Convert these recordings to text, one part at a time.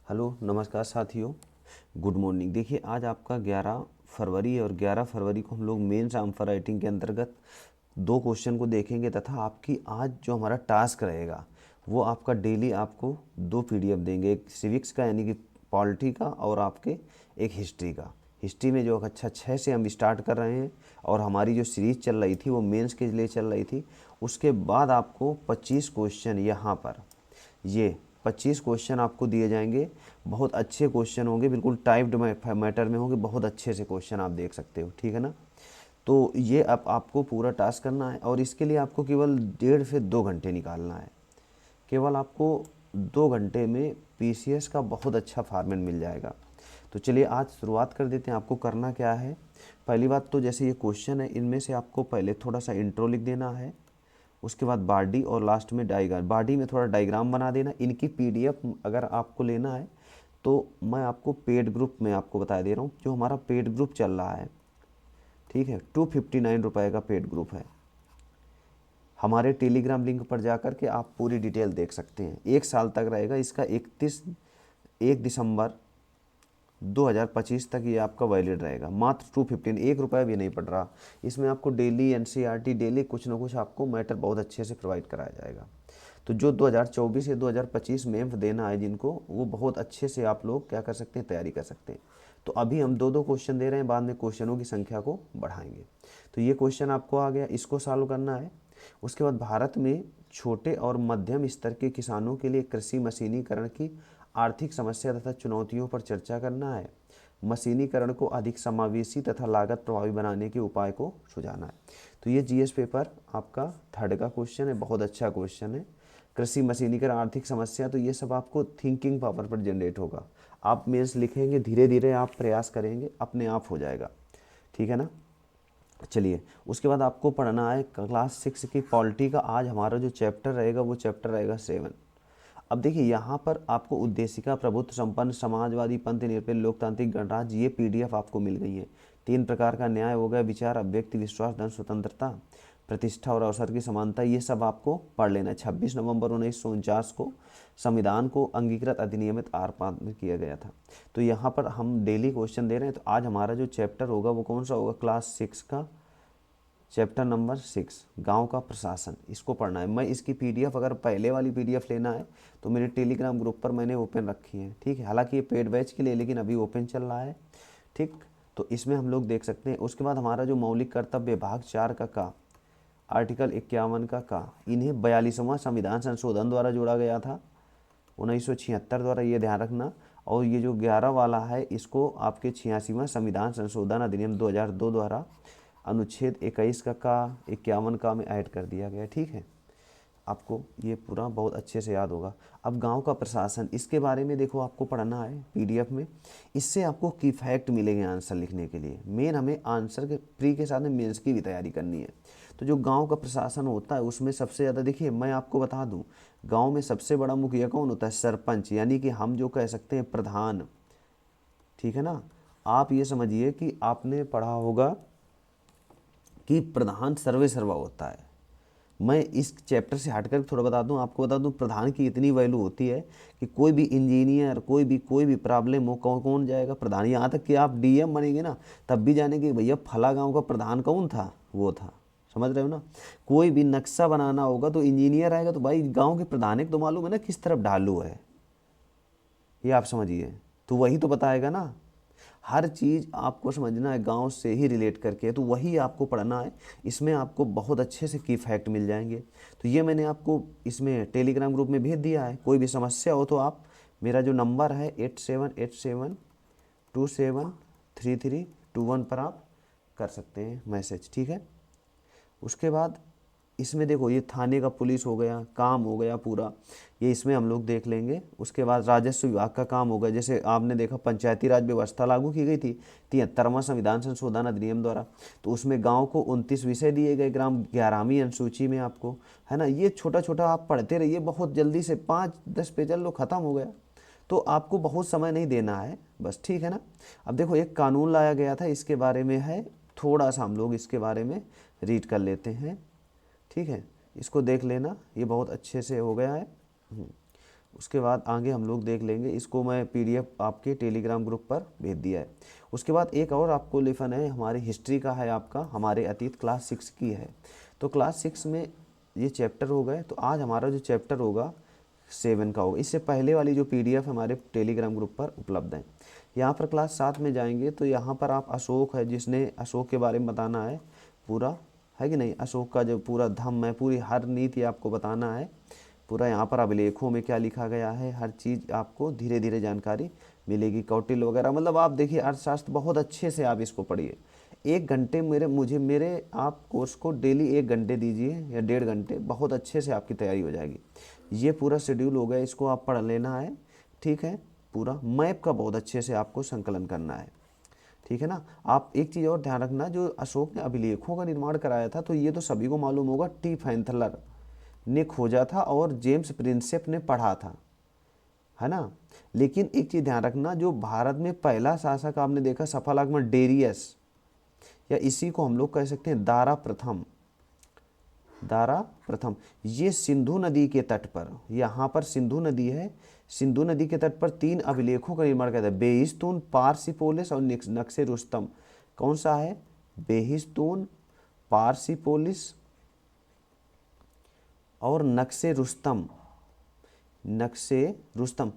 Hello नमस्कार साथियों, good morning. देखिए आज आपका 11 फरवरी है और 11 फरवरी को हम लोग मेंस आंसर राइटिंग के अंतर्गत दो क्वेश्चन को देखेंगे तथा आपकी आज जो हमारा टास्क रहेगा वो आपका डेली आपको दो पीडीएफ देंगे, एक सिविक्स का यानी कि पॉलिटी का और आपके एक हिस्ट्री का। हिस्ट्री में जो कक्षा 6 से हम स्टार्ट कर रहे हैं और हमारी जो सीरीज़ चल रही थी वो मेंस के लिए चल रही थी। उसके बाद आपको 25 क्वेश्चन यहाँ पर ये 25 क्वेश्चन आपको दिए जाएंगे। बहुत अच्छे क्वेश्चन होंगे, बिल्कुल टाइप्ड मैटर में होंगे, बहुत अच्छे से क्वेश्चन आप देख सकते हो, ठीक है ना। तो ये अब आपको पूरा टास्क करना है और इसके लिए आपको केवल 1.5 से 2 घंटे निकालना है। केवल आपको 2 घंटे में पीसीएस का बहुत अच्छा फॉर्मेट मिल जाएगा। तो चलिए आज शुरुआत कर देते हैं। आपको करना क्या है, पहली बात तो जैसे ये क्वेश्चन है इनमें से आपको पहले थोड़ा सा इंट्रो लिख देना है, उसके बाद बॉडी और लास्ट में डायग्राम। बॉडी में थोड़ा डायग्राम बना देना। इनकी पीडीएफ अगर आपको लेना है तो मैं आपको पेड ग्रुप में आपको बता दे रहा हूँ, जो हमारा पेड ग्रुप चल रहा है, ठीक है, 259 रुपये का पेड ग्रुप है। हमारे टेलीग्राम लिंक पर जाकर के आप पूरी डिटेल देख सकते हैं। 1 साल तक रहेगा इसका, 1 दिसंबर 2025 तक ये आपका वैलिड रहेगा। मात्र 215, 1 रुपया भी नहीं पड़ रहा। इसमें आपको डेली एनसीईआरटी, डेली कुछ ना कुछ आपको मैटर बहुत अच्छे से प्रोवाइड कराया जाएगा। तो जो 2024 या 2025 में देना है जिनको, वो बहुत अच्छे से आप लोग क्या कर सकते हैं, तैयारी कर सकते हैं। तो अभी हम दो दो क्वेश्चन दे रहे हैं, बाद में क्वेश्चनों की संख्या को बढ़ाएंगे। तो ये क्वेश्चन आपको आ गया, इसको सॉल्व करना है। उसके बाद भारत में छोटे और मध्यम स्तर के किसानों के लिए कृषि मशीनीकरण की आर्थिक समस्या तथा चुनौतियों पर चर्चा करना है। मशीनीकरण को अधिक समावेशी तथा लागत प्रभावी बनाने के उपाय को सुझाना है। तो ये जीएस पेपर आपका 3rd का क्वेश्चन है, बहुत अच्छा क्वेश्चन है। कृषि मशीनीकरण आर्थिक समस्या, तो ये सब आपको थिंकिंग पावर पर जनरेट होगा। आप मेंस लिखेंगे, धीरे धीरे आप प्रयास करेंगे, अपने आप हो जाएगा, ठीक है ना। चलिए उसके बाद आपको पढ़ना है क्लास 6 की पॉलिटी का। आज हमारा जो चैप्टर रहेगा वो चैप्टर रहेगा 7। अब देखिए यहाँ पर आपको उद्देशिका, प्रभुत्व संपन्न, समाजवादी, पंथ निरपेक्ष, लोकतांत्रिक, गणराज्य, ये पीडीएफ आपको मिल गई है। 3 प्रकार का न्याय हो गया, विचार, अभिव्यक्ति, विश्वास, धर्म, स्वतंत्रता, प्रतिष्ठा और अवसर की समानता, ये सब आपको पढ़ लेना है। 26 नवंबर 1949 को संविधान को अंगीकृत अधिनियमित आर पार किया गया था। तो यहाँ पर हम डेली क्वेश्चन दे रहे हैं। तो आज हमारा जो चैप्टर होगा वो कौन सा होगा, क्लास 6 का चैप्टर नंबर 6, गांव का प्रशासन, इसको पढ़ना है। मैं इसकी पीडीएफ, अगर पहले वाली पीडीएफ लेना है तो मेरे टेलीग्राम ग्रुप पर मैंने ओपन रखी है, ठीक है। हालांकि ये पेड बैच के लिए, लेकिन अभी ओपन चल रहा है, ठीक। तो इसमें हम लोग देख सकते हैं। उसके बाद हमारा जो मौलिक कर्तव्य भाग 4 का आर्टिकल 51 का इन्हें 42वां संविधान संशोधन द्वारा जोड़ा गया था 1976 द्वारा, ये ध्यान रखना। और ये जो 11 वाला है इसको आपके 86वां संविधान संशोधन अधिनियम 2002 द्वारा अनुच्छेद 21 का 51 का में ऐड कर दिया गया, ठीक है। आपको ये पूरा बहुत अच्छे से याद होगा। अब गांव का प्रशासन, इसके बारे में देखो आपको पढ़ना है पीडीएफ में। इससे आपको की फैक्ट मिलेंगे आंसर लिखने के लिए। मेन हमें आंसर के प्री के साथ में मेंस की भी तैयारी करनी है। तो जो गांव का प्रशासन होता है उसमें सबसे ज़्यादा, देखिए मैं आपको बता दूं, गांव में सबसे बड़ा मुखिया कौन होता है, सरपंच, यानी कि हम जो कह सकते हैं प्रधान, ठीक है ना। आप ये समझिए कि आपने पढ़ा होगा कि प्रधान सर्वे सर्वा होता है। मैं इस चैप्टर से हटकर थोड़ा बता दूं, आपको बता दूं, प्रधान की इतनी वैल्यू होती है कि कोई भी इंजीनियर, कोई भी प्रॉब्लम हो, कौन जाएगा, प्रधान। यहाँ तक कि आप डीएम बनेंगे ना तब भी जाने कि भैया फला गांव का प्रधान कौन था, वो था। समझ रहे हो ना। कोई भी नक्शा बनाना होगा तो इंजीनियर आएगा, तो भाई गाँव के प्रधान को तो मालूम है ना किस तरफ ढालू है, ये आप समझिए। तो वही तो बताएगा ना। हर चीज़ आपको समझना है गांव से ही रिलेट करके, तो वही आपको पढ़ना है। इसमें आपको बहुत अच्छे से की फैक्ट मिल जाएंगे। तो ये मैंने आपको इसमें टेलीग्राम ग्रुप में भेज दिया है। कोई भी समस्या हो तो आप, मेरा जो नंबर है 8787273321 पर आप कर सकते हैं मैसेज, ठीक है। उसके बाद इसमें देखो, ये थाने का पुलिस हो गया, काम हो गया पूरा, ये इसमें हम लोग देख लेंगे। उसके बाद राजस्व विभाग का काम हो गया। जैसे आपने देखा पंचायती राज व्यवस्था लागू की गई थी 73वां संविधान संशोधन अधिनियम द्वारा, तो उसमें गांव को 29 विषय दिए गए, ग्राम 11वीं अनुसूची में आपको, है ना। ये छोटा छोटा आप पढ़ते रहिए, बहुत जल्दी से 5-10 पेज लो, ख़त्म हो गया। तो आपको बहुत समय नहीं देना है बस, ठीक है ना। अब देखो एक कानून लाया गया था, इसके बारे में है, थोड़ा सा हम लोग इसके बारे में रीड कर लेते हैं, ठीक है। इसको देख लेना, ये बहुत अच्छे से हो गया है। उसके बाद आगे हम लोग देख लेंगे, इसको मैं पीडीएफ आपके टेलीग्राम ग्रुप पर भेज दिया है। उसके बाद एक और आपको लेसन है, हमारी हिस्ट्री का है, आपका हमारे अतीत क्लास 6 की है। तो क्लास 6 में ये चैप्टर हो गए। तो आज हमारा जो चैप्टर होगा 7 का होगा। इससे पहले वाली जो पीडीएफ हमारे टेलीग्राम ग्रुप पर उपलब्ध है। यहाँ पर क्लास 7 में जाएंगे तो यहाँ पर आप अशोक है, जिसने अशोक के बारे में बताना है पूरा, है कि नहीं, अशोक का जो पूरा धम्म है, पूरी हर नीति आपको बताना है पूरा। यहाँ पर अभिलेखों में क्या लिखा गया है, हर चीज़ आपको धीरे धीरे जानकारी मिलेगी, कौटिल्य वगैरह। मतलब आप देखिए अर्थशास्त्र बहुत अच्छे से आप इसको पढ़िए। 1 घंटे मेरे आप कोर्स को डेली 1 घंटे दीजिए या 1.5 घंटे, बहुत अच्छे से आपकी तैयारी हो जाएगी। ये पूरा शेड्यूल हो गया, इसको आप पढ़ लेना है, ठीक है। पूरा मैप का बहुत अच्छे से आपको संकलन करना है, ठीक है ना। आप एक चीज़ और ध्यान रखना, जो अशोक ने अभिलेखों का निर्माण कराया था, तो ये तो सभी को मालूम होगा, टी फैंथलर ने खोजा था और जेम्स प्रिंसेप ने पढ़ा था, है ना। लेकिन एक चीज़ ध्यान रखना, जो भारत में पहला शासक आपने देखा सफल आगमन डेरियस, या इसी को हम लोग कह सकते हैं दारा प्रथम, दारा प्रथम, ये सिंधु नदी के तट पर, यहाँ पर सिंधु नदी है, सिंधु नदी के तट पर 3 अभिलेखों का निर्माण किया था, बेहिस्तून, पारसिपोलिस और नक्शे रुस्तम। कौन सा है? बेहिस्तून, पारसिपोलिस और नक्शे रुस्तम, नक्शे रुस्तम।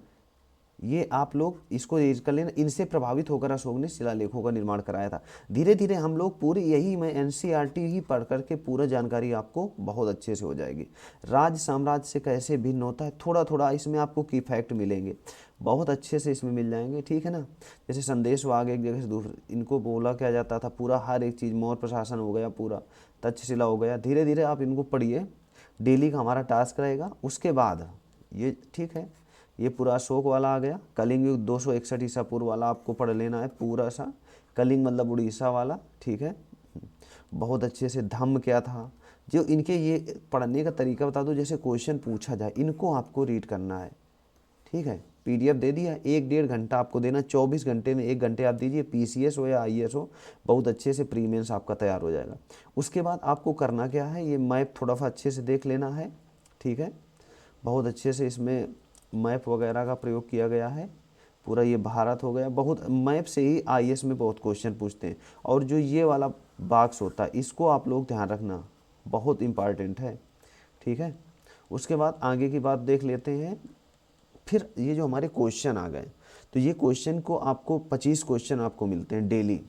ये आप लोग इसको रीड कर लेना। इनसे प्रभावित होकर अशोक ने शिलालेखों का निर्माण कराया था। धीरे धीरे हम लोग पूरी, यही मैं एनसीईआरटी ही पढ़ करके पूरा जानकारी आपको बहुत अच्छे से हो जाएगी। राज साम्राज्य से कैसे भिन्न होता है, थोड़ा थोड़ा इसमें आपको की फैक्ट मिलेंगे, बहुत अच्छे से इसमें मिल जाएंगे, ठीक है ना। जैसे संदेशवाहक एक जगह से दूसरे, इनको बोला क्या जाता था, पूरा हर एक चीज़, मौर्य प्रशासन हो गया, पूरा तक्षशिला हो गया। धीरे धीरे आप इनको पढ़िए, डेली का हमारा टास्क रहेगा। उसके बाद ये, ठीक है, ये पूरा अशोक वाला आ गया। कलिंग युग 261 ईसा पूर्व वाला आपको पढ़ लेना है पूरा सा, कलिंग मतलब उड़ीसा वाला, ठीक है। बहुत अच्छे से धम्म क्या था, जो इनके ये पढ़ने का तरीका बता दो, जैसे क्वेश्चन पूछा जाए, इनको आपको रीड करना है, ठीक है। पीडीएफ दे दिया, 1-1.5 घंटा आपको देना, 24 घंटे में 1 घंटे आप दीजिए, पीसीएस हो या आईएएस हो, बहुत अच्छे से प्री मेंस आपका तैयार हो जाएगा। उसके बाद आपको करना क्या है, ये मैप थोड़ा सा अच्छे से देख लेना है, ठीक है। बहुत अच्छे से इसमें मैप वगैरह का प्रयोग किया गया है पूरा। ये भारत हो गया, बहुत मैप से ही आईएएस में बहुत क्वेश्चन पूछते हैं। और जो ये वाला बॉक्स होता है, इसको आप लोग ध्यान रखना, बहुत इम्पॉर्टेंट है, ठीक है। उसके बाद आगे की बात देख लेते हैं। फिर ये जो हमारे क्वेश्चन आ गए, तो ये क्वेश्चन को आपको 25 क्वेश्चन आपको मिलते हैं डेली,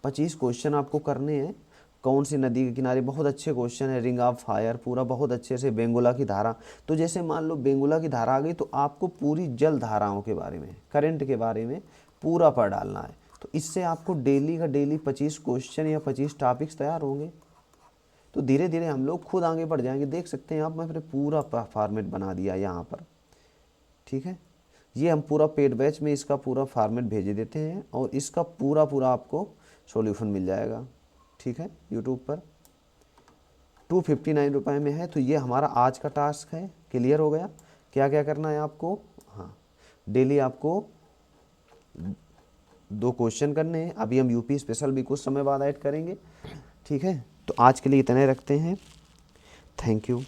25 क्वेश्चन आपको करने हैं। कौन सी नदी के किनारे, बहुत अच्छे क्वेश्चन है। रिंग ऑफ फायर पूरा बहुत अच्छे से, बेंगोला की धारा, तो जैसे मान लो बेंगोला की धारा आ गई, तो आपको पूरी जल धाराओं के बारे में, करंट के बारे में पूरा पढ़ डालना है। तो इससे आपको डेली का डेली 25 क्वेश्चन या 25 टॉपिक्स तैयार होंगे। तो धीरे धीरे हम लोग खुद आगे बढ़ जाएंगे। देख सकते हैं आप, मैं फिर पूरा फॉर्मेट बना दिया यहाँ पर, ठीक है। ये हम पूरा पेड बैच में इसका पूरा फॉर्मेट भेज देते हैं, और इसका पूरा पूरा आपको सॉल्यूशन मिल जाएगा, ठीक है। यूट्यूब पर 259 रुपये में है। तो ये हमारा आज का टास्क है, क्लियर हो गया। क्या क्या करना है आपको, हाँ, डेली आपको 2 क्वेश्चन करने हैं। अभी हम यूपी स्पेशल भी कुछ समय बाद ऐड करेंगे, ठीक है। तो आज के लिए इतने रखते हैं, थैंक यू।